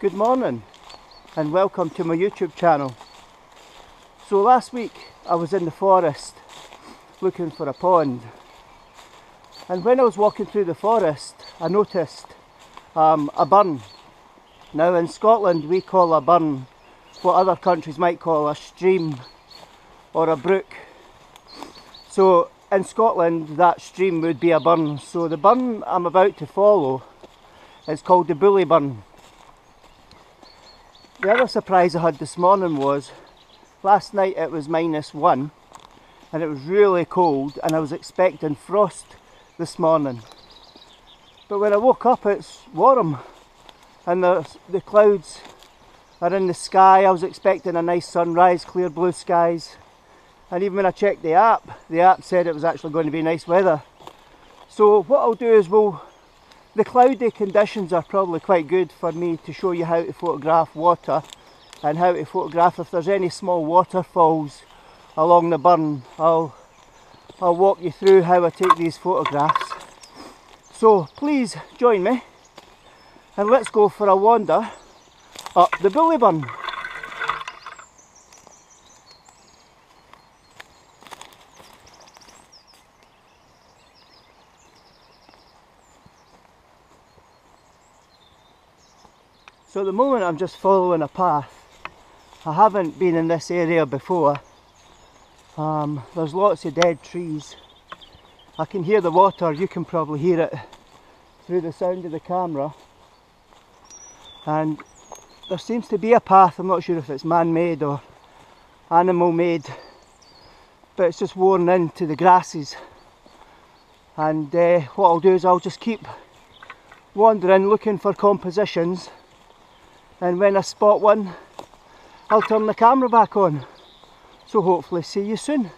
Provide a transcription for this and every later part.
Good morning and welcome to my YouTube channel. So last week I was in the forest looking for a pond, and when I was walking through the forest I noticed a burn. Now in Scotland we call a burn what other countries might call a stream or a brook. So in Scotland that stream would be a burn. So the burn I'm about to follow is called the Bullie Burn. The other surprise I had this morning was last night it was -1 and it was really cold and I was expecting frost this morning. But when I woke up it's warm and the clouds are in the sky. I was expecting a nice sunrise, clear blue skies, and even when I checked the app said it was actually going to be nice weather. So what I'll do is the cloudy conditions are probably quite good for me to show you how to photograph water and how to photograph if there's any small waterfalls along the burn. I'll walk you through how I take these photographs. So please join me and let's go for a wander up the Bullie Burn. So at the moment I'm just following a path. I haven't been in this area before. There's lots of dead trees. I can hear the water, you can probably hear it through the sound of the camera. And there seems to be a path. I'm not sure if it's man-made or animal-made, but it's just worn into the grasses. And what I'll do is I'll just keep wandering looking for compositions, and when I spot one I'll turn the camera back on. So hopefully see you soon.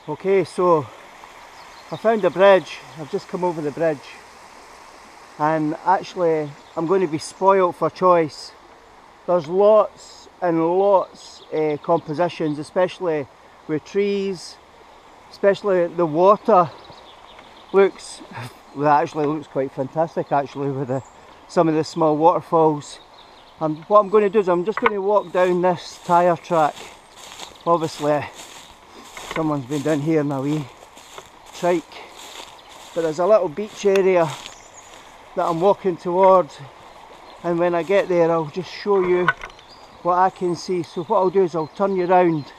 Okay, so I found a bridge. I've just come over the bridge, and actually I'm going to be spoilt for choice. There's lots and lots of compositions, especially with trees, especially the water looks, well, actually looks quite fantastic actually with some of the small waterfalls. And what I'm going to do is I'm just going to walk down this tyre track. Obviously someone's been down here in a wee trike, but there's a little beach area that I'm walking towards, and when I get there I'll just show you what I can see. So what I'll do is I'll turn you around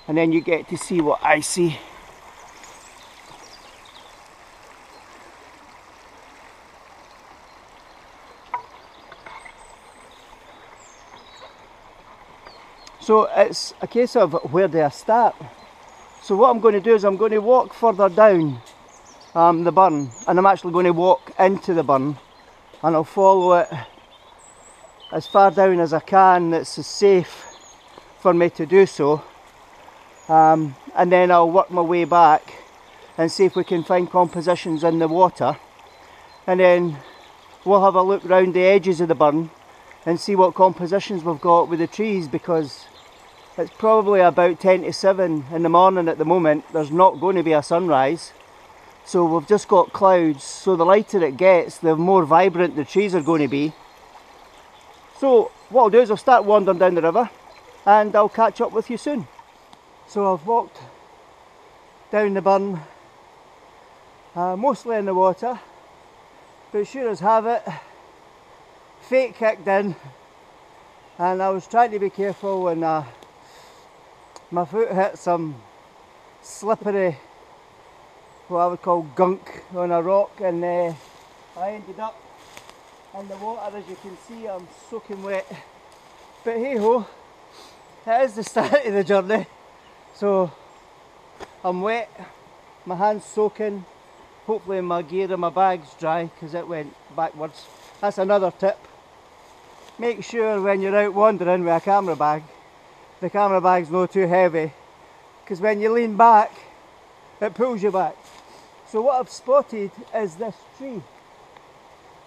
and then you get to see what I see. So it's a case of where do I start. So what I'm going to do is I'm going to walk further down the burn, and I'm actually going to walk into the burn, and I'll follow it as far down as I can that's safe for me to do so, and then I'll work my way back and see if we can find compositions in the water, and then we'll have a look round the edges of the burn and see what compositions we've got with the trees, because it's probably about 10 to 7 in the morning at the moment. There's not going to be a sunrise, so we've just got clouds, so the lighter it gets the more vibrant the trees are going to be. So what I'll do is I'll start wandering down the river and I'll catch up with you soon. So I've walked down the burn, mostly in the water, but sure as have it, fate kicked in and I was trying to be careful when my foot hit some slippery, what I would call gunk on a rock, and I ended up in the water. As you can see I'm soaking wet, but hey ho, it is the start of the journey. So I'm wet, my hands soaking, hopefully my gear and my bag's dry because it went backwards. That's another tip. Make sure when you're out wandering with a camera bag, the camera bag's not too heavy, because when you lean back, it pulls you back. So what I've spotted is this tree.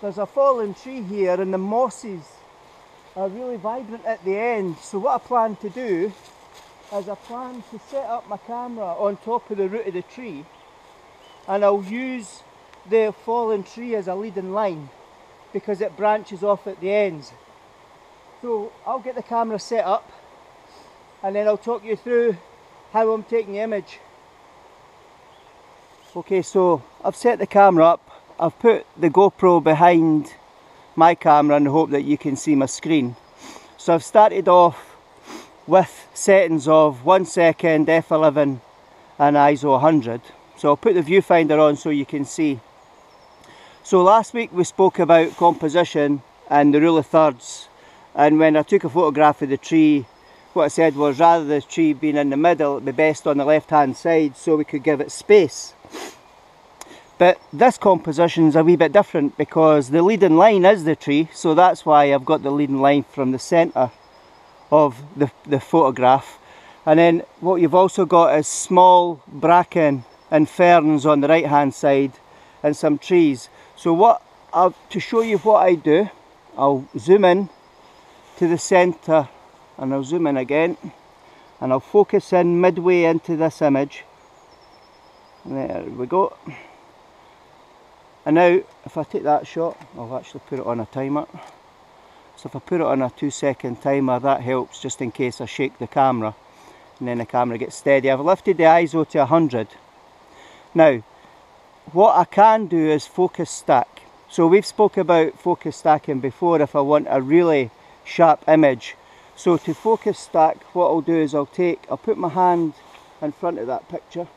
There's a fallen tree here and the mosses are really vibrant at the end. So what I plan to do is I plan to set up my camera on top of the root of the tree, and I'll use the fallen tree as a leading line because it branches off at the ends. So I'll get the camera set up and then I'll talk you through how I'm taking the image. Okay, so I've set the camera up. I've put the GoPro behind my camera in the hope that you can see my screen. So I've started off with settings of 1 second, f11 and ISO 100. So I'll put the viewfinder on so you can see. So last week we spoke about composition and the rule of thirds, and when I took a photograph of the tree, what I said was rather than the tree being in the middle, it'd be best on the left hand side so we could give it space. But this composition is a wee bit different because the leading line is the tree, so that's why I've got the leading line from the centre of the photograph. And then what you've also got is small bracken and ferns on the right hand side and some trees. So to show you what I do, I'll zoom in to the centre and I'll zoom in again and I'll focus in midway into this image. There we go. And now if I take that shot, I'll actually put it on a timer. So if I put it on a 2-second timer, that helps just in case I shake the camera and then the camera gets steady. I've lifted the ISO to 100. Now what I can do is focus stack. So we've spoke about focus stacking before if I want a really sharp image. So to focus stack, what I'll do is I'll put my hand in front of that picture,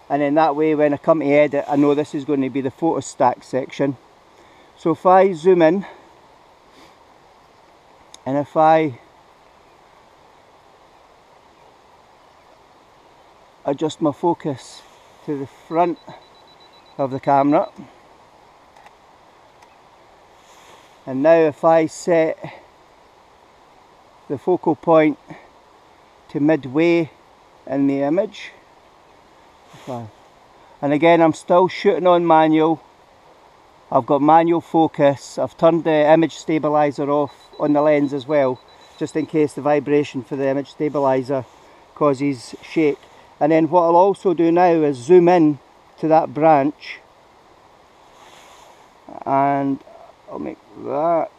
and then that way when I come to edit I know this is going to be the photo stack section. So if I zoom in and if I adjust my focus to the front of the camera, and now if I set the focal point to midway in the image, and again I'm still shooting on manual, I've got manual focus, I've turned the image stabilizer off on the lens as well, just in case the vibration for the image stabilizer causes shake. And then what I'll also do now is zoom in to that branch and I'll make that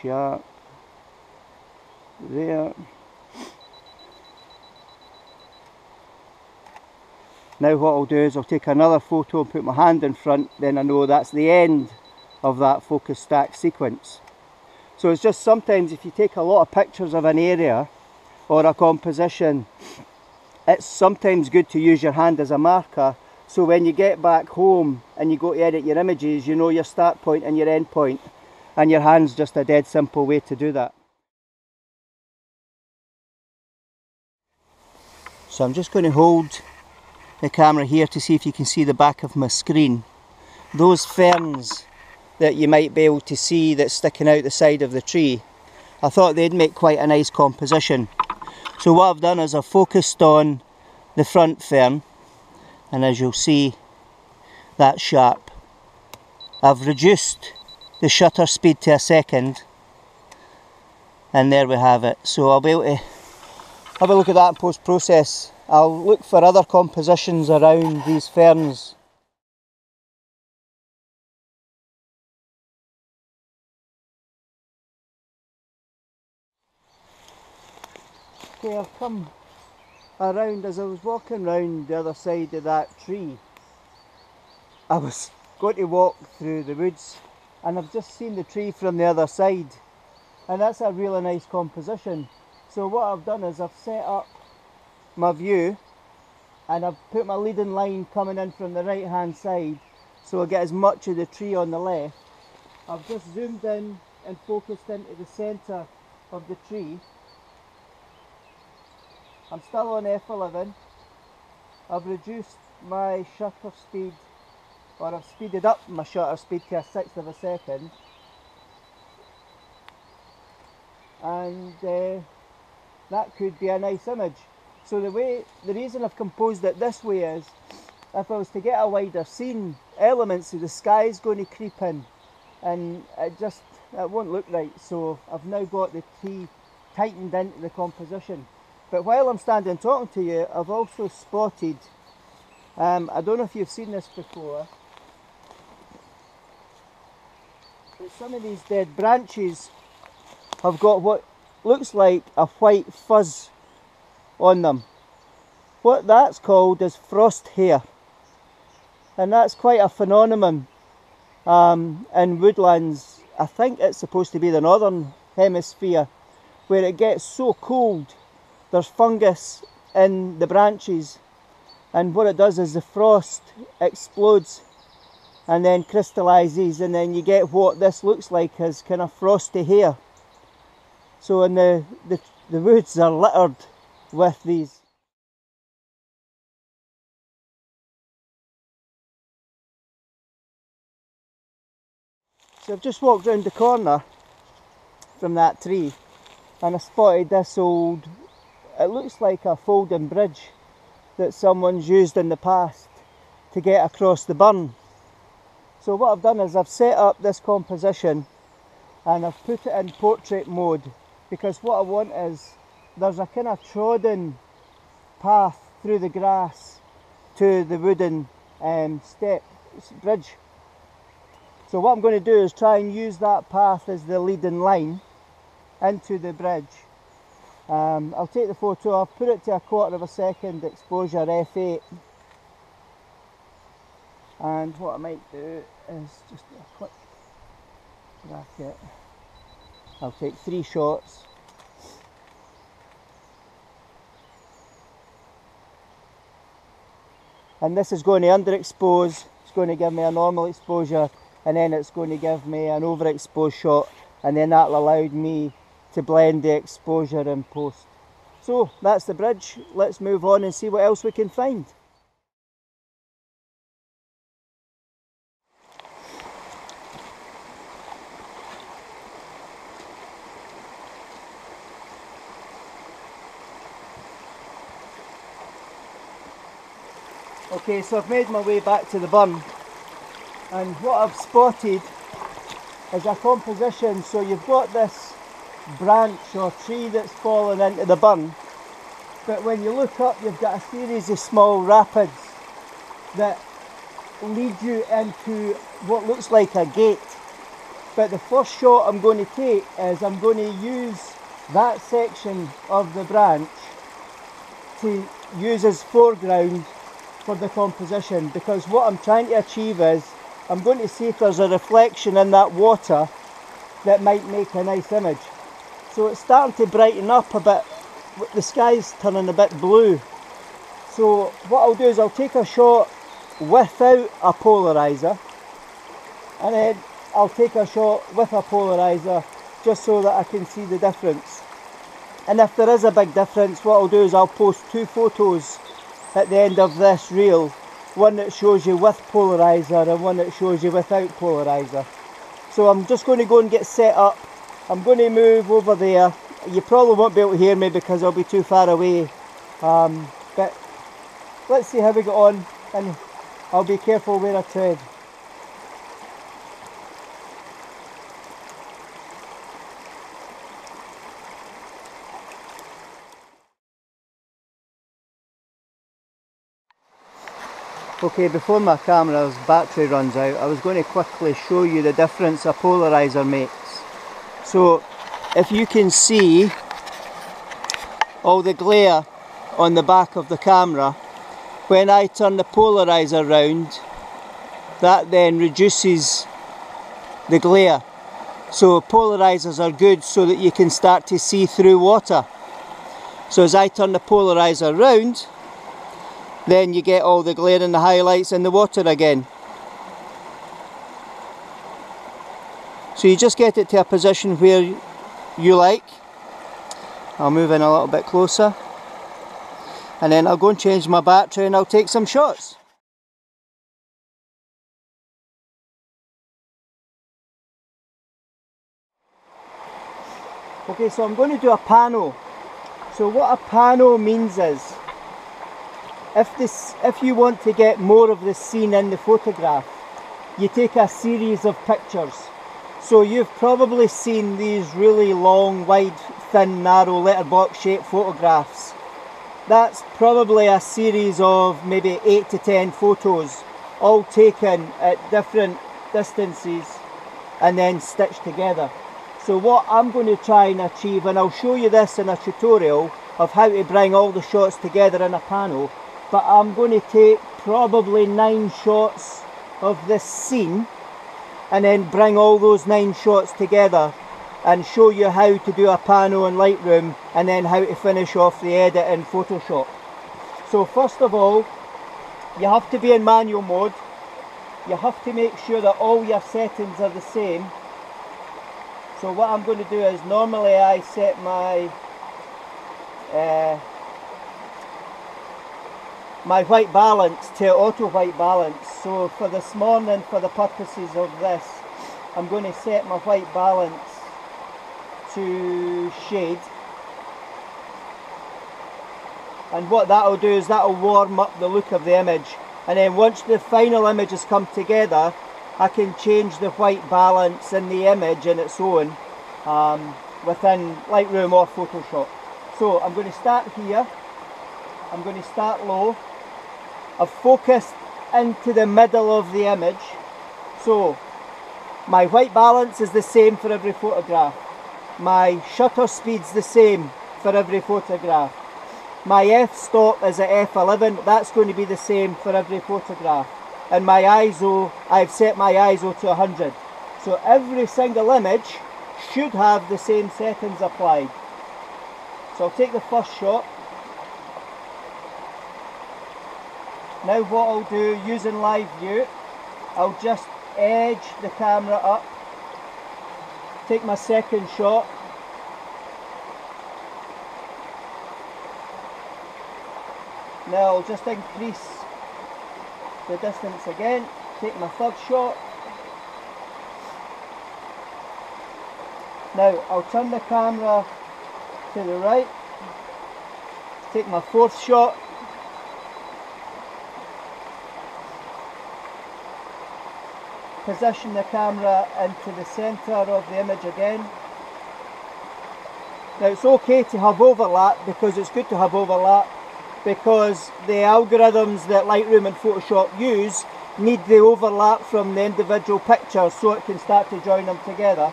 sharp there. Now what I'll do is I'll take another photo and put my hand in front, then I know that's the end of that focus stack sequence. So it's just sometimes if you take a lot of pictures of an area or a composition, it's sometimes good to use your hand as a marker, so when you get back home and you go to edit your images, you know your start point and your end point, and your hand's just a dead simple way to do that. So I'm just going to hold the camera here to see if you can see the back of my screen. Those ferns that you might be able to see that's sticking out the side of the tree, I thought they'd make quite a nice composition. So what I've done is I've focused on the front fern, and as you'll see, that's sharp. I've reduced the shutter speed to 1 second, and there we have it. So I'll be able to have a look at that in post-process. I'll look for other compositions around these ferns. Okay, I've come around. As I was walking round the other side of that tree, I was going to walk through the woods and I've just seen the tree from the other side, and that's a really nice composition. So what I've done is I've set up my view and I've put my leading line coming in from the right hand side so I get as much of the tree on the left. I've just zoomed in and focused into the centre of the tree. I'm still on f11. I've reduced my shutter speed, or I've speeded up my shutter speed to 1/6 of a second, and that could be a nice image. So the reason I've composed it this way is, if I was to get a wider scene, elements of the sky is going to creep in, and it won't look right. So I've now got the tree tightened into the composition. But while I'm standing talking to you, I've also spotted, I don't know if you've seen this before, but some of these dead branches have got what looks like a white fuzz on them. What that's called is frost hair, and that's quite a phenomenon in woodlands. I think it's supposed to be the northern hemisphere, where it gets so cold there's fungus in the branches, and what it does is the frost explodes and then crystallises, and then you get what this looks like as kind of frosty hair. So in the woods are littered with these. So I've just walked round the corner from that tree and I spotted this old, it looks like a folding bridge that someone's used in the past to get across the burn. So what I've done is I've set up this composition and I've put it in portrait mode, because what I want is, there's a kind of trodden path through the grass to the wooden bridge. So what I'm going to do is try and use that path as the leading line into the bridge. I'll take the photo, I've put it to 1/4 of a second exposure f8, and what I might do is just a quick bracket. I'll take 3 shots. And this is going to underexpose, it's going to give me a normal exposure, and then it's going to give me an overexposed shot, and then that'll allow me to blend the exposure in post. So that's the bridge. Let's move on and see what else we can find. Okay, so I've made my way back to the burn, and what I've spotted is a composition. So you've got this branch or tree that's fallen into the burn, but when you look up you've got a series of small rapids that lead you into what looks like a gate. But the first shot I'm going to take is I'm going to use that section of the branch to use as foreground for the composition, because what I'm trying to achieve is, I'm going to see if there's a reflection in that water that might make a nice image. So it's starting to brighten up a bit, the sky's turning a bit blue. So what I'll do is I'll take a shot without a polarizer, and then I'll take a shot with a polarizer just so that I can see the difference. And if there is a big difference, what I'll do is I'll post 2 photos at the end of this reel, one that shows you with polarizer and one that shows you without polarizer. So I'm just going to go and get set up. I'm going to move over there. You probably won't be able to hear me because I'll be too far away, but let's see how we get on, and I'll be careful where I tread. Okay, before my camera's battery runs out, I was going to quickly show you the difference a polarizer makes. So if you can see all the glare on the back of the camera, when I turn the polarizer round, that then reduces the glare. So polarizers are good so that you can start to see through water. So as I turn the polarizer round, then you get all the glare and the highlights in the water again. So you just get it to a position where you like. I'll move in a little bit closer, and then I'll go and change my battery and I'll take some shots. Okay, so I'm going to do a pano. So what a pano means is, if you want to get more of the scene in the photograph, you take a series of pictures. So you've probably seen these really long, wide, thin, narrow letterbox shaped photographs. That's probably a series of maybe 8 to 10 photos, all taken at different distances and then stitched together. So what I'm going to try and achieve, and I'll show you this in a tutorial of how to bring all the shots together in a panel, but I'm going to take probably 9 shots of this scene and then bring all those 9 shots together and show you how to do a pano in Lightroom and then how to finish off the edit in Photoshop. So first of all, you have to be in manual mode. You have to make sure that all your settings are the same. So what I'm going to do is, normally I set my my white balance to auto white balance. So for this morning, for the purposes of this, I'm going to set my white balance to shade. And what that'll do is that'll warm up the look of the image. And then once the final image has come together, I can change the white balance in the image in its own within Lightroom or Photoshop. So I'm going to start here. I'm going to start low. I've focused into the middle of the image. So my white balance is the same for every photograph. My shutter speed's the same for every photograph. My f-stop is at f11, that's going to be the same for every photograph. And my ISO, I've set my ISO to 100. So every single image should have the same settings applied. So I'll take the first shot. Now what I'll do, using live view, I'll just edge the camera up, take my second shot, now I'll just increase the distance again, take my third shot. Now I'll turn the camera to the right, take my fourth shot, position the camera into the centre of the image again. Now it's okay to have overlap, because it's good to have overlap, because the algorithms that Lightroom and Photoshop use need the overlap from the individual pictures so it can start to join them together.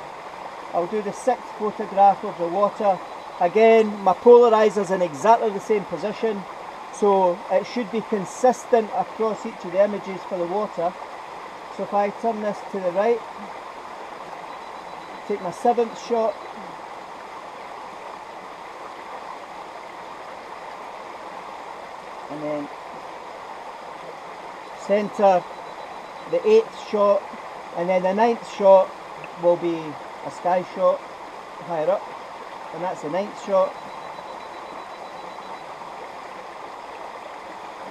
I'll do the sixth photograph of the water. Again, my polarizer's in exactly the same position, so it should be consistent across each of the images for the water. So if I turn this to the right, take my seventh shot, and then centre the 8th shot, and then the 9th shot will be a sky shot higher up, and that's the 9th shot.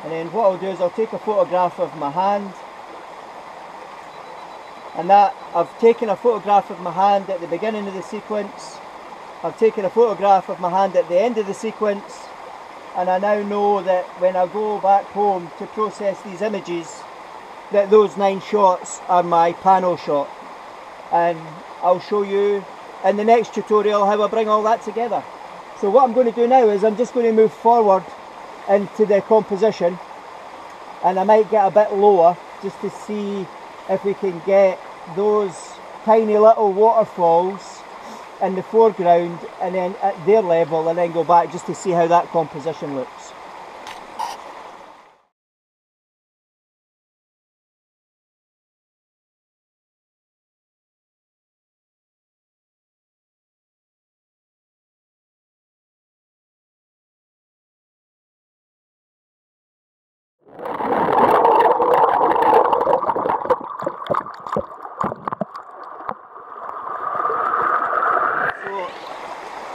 And then what I'll do is I'll take a photograph of my hand, and that I've taken a photograph of my hand at the beginning of the sequence, I've taken a photograph of my hand at the end of the sequence, and I now know that when I go back home to process these images, that those 9 shots are my pano shot. And I'll show you in the next tutorial how I bring all that together. So what I'm going to do now is I'm just going to move forward into the composition, and I might get a bit lower just to see if we can get those tiny little waterfalls in the foreground and then at their level, and then go back just to see how that composition looks.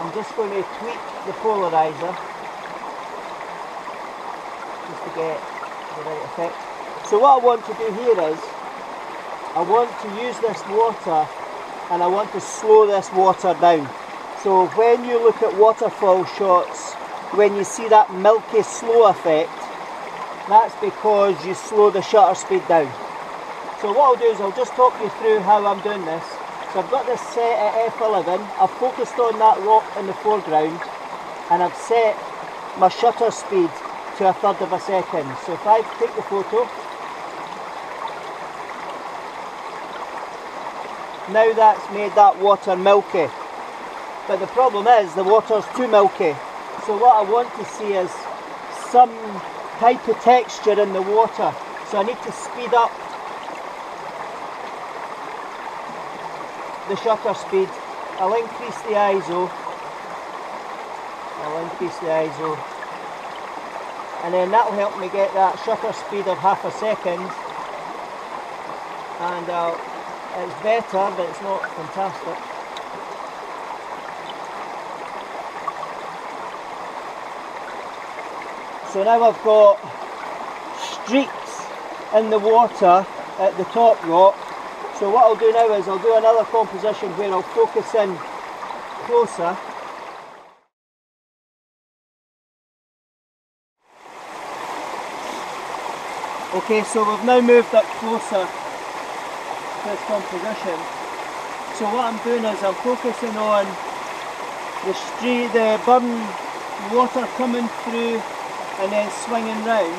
I'm just going to tweak the polarizer just to get the right effect. So what I want to do here is, I want to use this water and I want to slow this water down. So when you look at waterfall shots, when you see that milky slow effect, that's because you slow the shutter speed down. So what I'll do is I'll just talk you through how I'm doing this. So I've got this set at f11, I've focused on that rock in the foreground, and I've set my shutter speed to 1/3 of a second. So if I take the photo, now that's made that water milky. But the problem is the water's too milky. So what I want to see is some type of texture in the water. So I need to speed up the shutter speed. I'll increase the ISO. And then that'll help me get that shutter speed of 1/2 second. And it's better, but it's not fantastic. So now I've got streaks in the water at the top rock. So what I'll do now is I'll do another composition where I'll focus in closer. Okay, so we've now moved up closer to this composition. So what I'm doing is I'm focusing on the burn water coming through and then swinging round,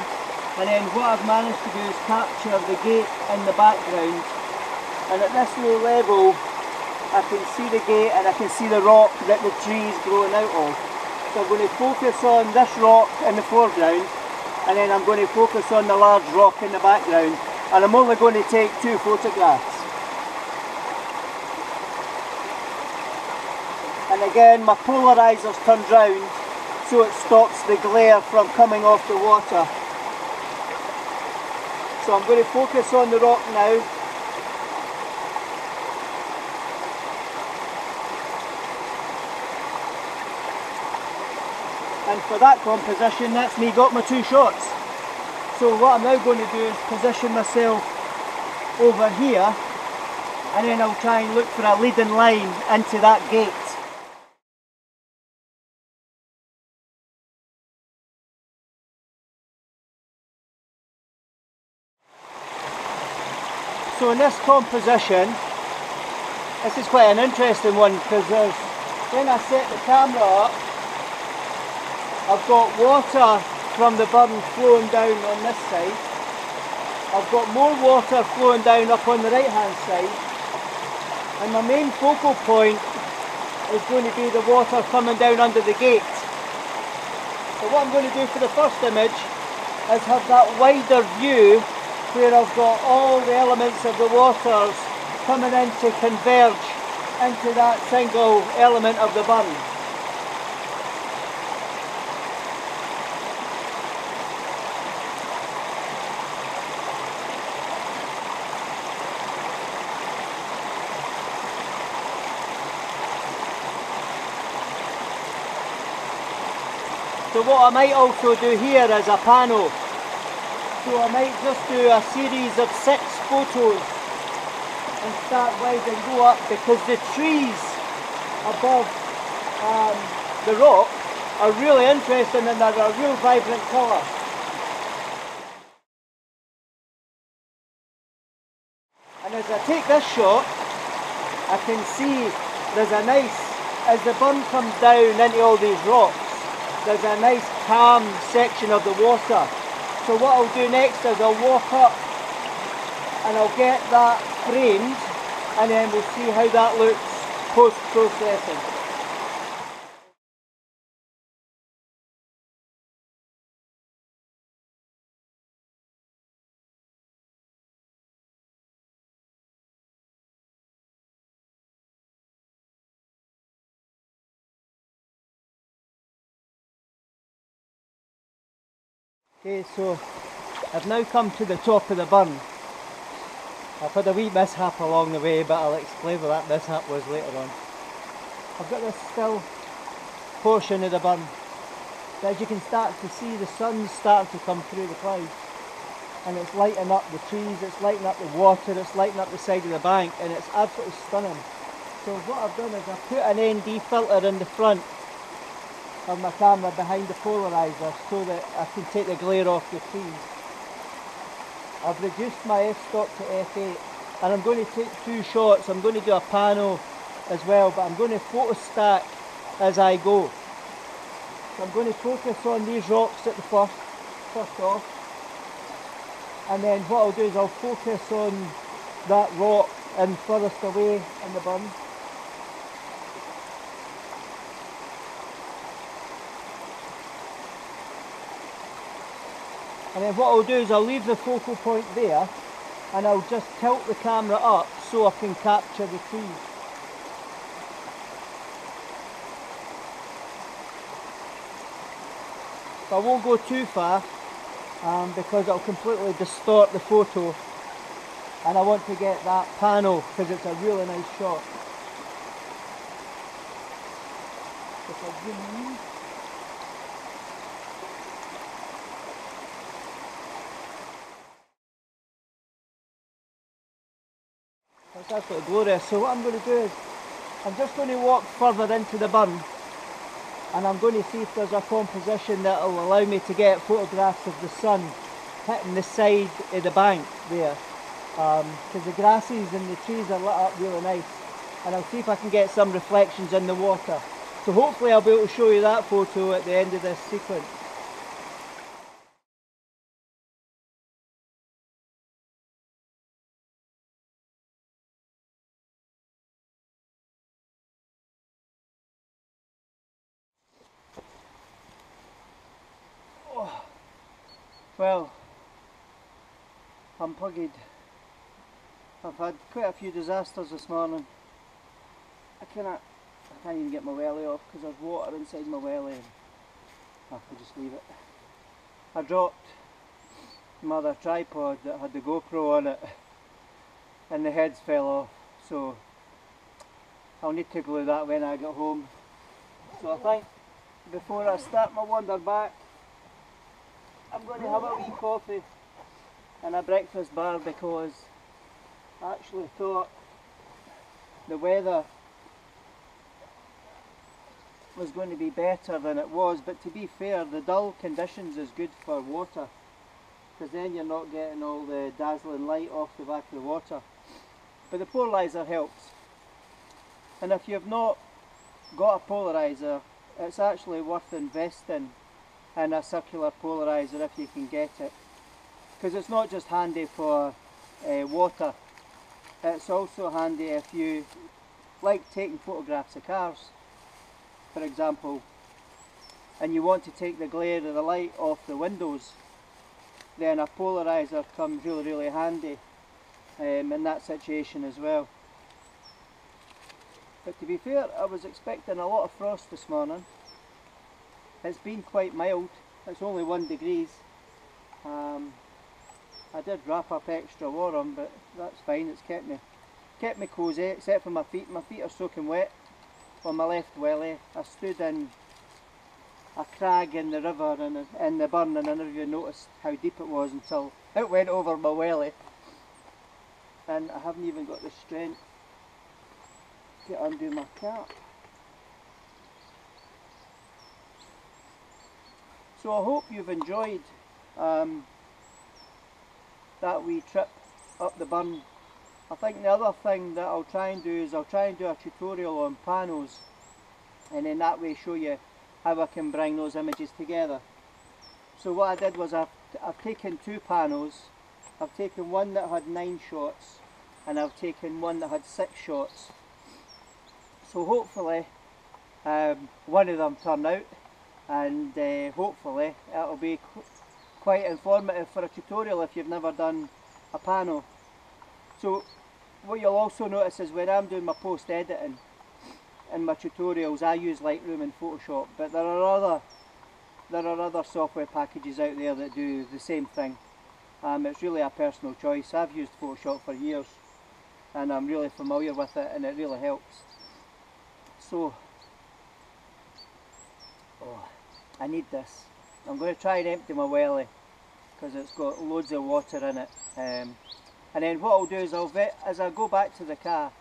and then what I've managed to do is capture the gate in the background, and at this low level I can see the gate and I can see the rock that the tree is growing out of. So I'm going to focus on this rock in the foreground, and then I'm going to focus on the large rock in the background, and I'm only going to take 2 photographs. And again my polarizer's turned round so it stops the glare from coming off the water. So I'm going to focus on the rock now. And for that composition, that's me got my 2 shots. So what I'm now going to do is position myself over here, and then I'll try and look for a leading line into that gate. So in this composition, this is quite an interesting one, because when I set the camera up, I've got water from the burn flowing down on this side. I've got more water flowing down up on the right hand side, and my main focal point is going to be the water coming down under the gate. So what I'm going to do for the first image is have that wider view where I've got all the elements of the waters coming in to converge into that single element of the burn. So what I might also do here is a pano. So I might just do a series of 6 photos and start wide and go up, because the trees above the rock are really interesting and they're a real vibrant colour. And as I take this shot, I can see there's a nice, as the burn comes down into all these rocks, there's a nice calm section of the water. So what I'll do next is I'll walk up and I'll get that framed, and then we'll see how that looks post-processing. Okay, so I've now come to the top of the burn. I've had a wee mishap along the way, but I'll explain what that mishap was later on. I've got this still portion of the burn. But as you can start to see, the sun's starting to come through the clouds. And it's lighting up the trees, it's lighting up the water, it's lighting up the side of the bank, and it's absolutely stunning. So what I've done is I've put an ND filter in the front of my camera behind the polarizer so that I can take the glare off the trees. I've reduced my f-stop to f8 and I'm going to take 2 shots. I'm going to do a pano as well, but I'm going to photo stack as I go. So I'm going to focus on these rocks at the first off, and then what I'll do is I'll focus on that rock and furthest away in the burn. And then what I'll do is I'll leave the focal point there and I'll just tilt the camera up so I can capture the trees. But I won't go too far because it'll completely distort the photo, and I want to get that pano because it's a really nice shot. If I zoom in. That's absolutely glorious. So what I'm going to do is I'm just going to walk further into the burn and I'm going to see if there's a composition that will allow me to get photographs of the sun hitting the side of the bank there, because the grasses and the trees are lit up really nice, and I'll see if I can get some reflections in the water. So hopefully I'll be able to show you that photo at the end of this sequence. Oh, well, I'm buggered. I've had quite a few disasters this morning. I can't even get my welly off because there's water inside my welly and I have to just leave it. I dropped my other tripod that had the GoPro on it and the heads fell off, so I'll need to glue that when I get home. So I think before I start my wander back, I'm going to have a wee coffee and a breakfast bar because I actually thought the weather was going to be better than it was, but to be fair, the dull conditions is good for water because then you're not getting all the dazzling light off the back of the water. But the polarizer helps, and if you've not got a polarizer, it's actually worth investing in a circular polarizer if you can get it, because it's not just handy for water, it's also handy if you like taking photographs of cars, for example, and you want to take the glare of the light off the windows. Then a polarizer comes really handy in that situation as well. But to be fair, I was expecting a lot of frost this morning. It's been quite mild, it's only 1 degree. I did wrap up extra warm, but that's fine, it's kept me cosy, except for my feet. My feet are soaking wet on my left welly. I stood in a crag in the river and in the burn, and I never even noticed how deep it was until it went over my welly, and I haven't even got the strength to undo my cap. So I hope you've enjoyed that wee trip up the burn. I think the other thing that I'll try and do is I'll try and do a tutorial on panos, and in that way show you how I can bring those images together. So what I did was I've taken 2 panos. I've taken one that had 9 shots and I've taken one that had 6 shots. So hopefully one of them turn out, and hopefully it'll be quite informative for a tutorial if you've never done a pano. So what you'll also notice is when I'm doing my post editing in my tutorials, I use Lightroom and Photoshop, but there are other software packages out there that do the same thing. It's really a personal choice. I've used Photoshop for years and I'm really familiar with it, and it really helps. So I need this. I'm going to try and empty my welly because it's got loads of water in it. And then what I'll do is as I go back to the car,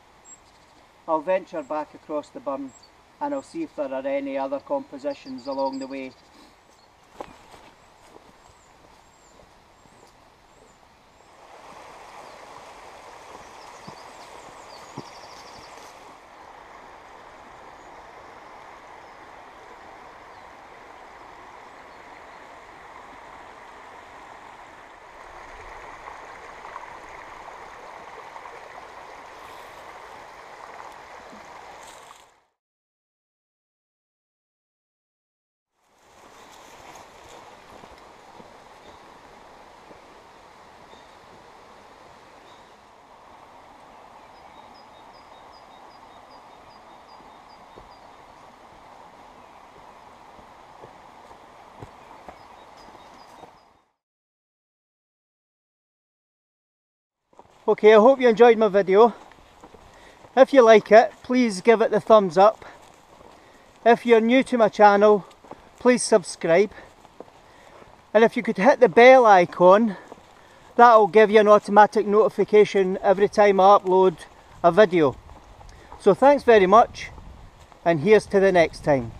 I'll venture back across the burn and I'll see if there are any other compositions along the way. Okay, I hope you enjoyed my video. If you like it, please give it the thumbs up. If you're new to my channel, please subscribe. And if you could hit the bell icon, that'll give you an automatic notification every time I upload a video. So thanks very much, and here's to the next time.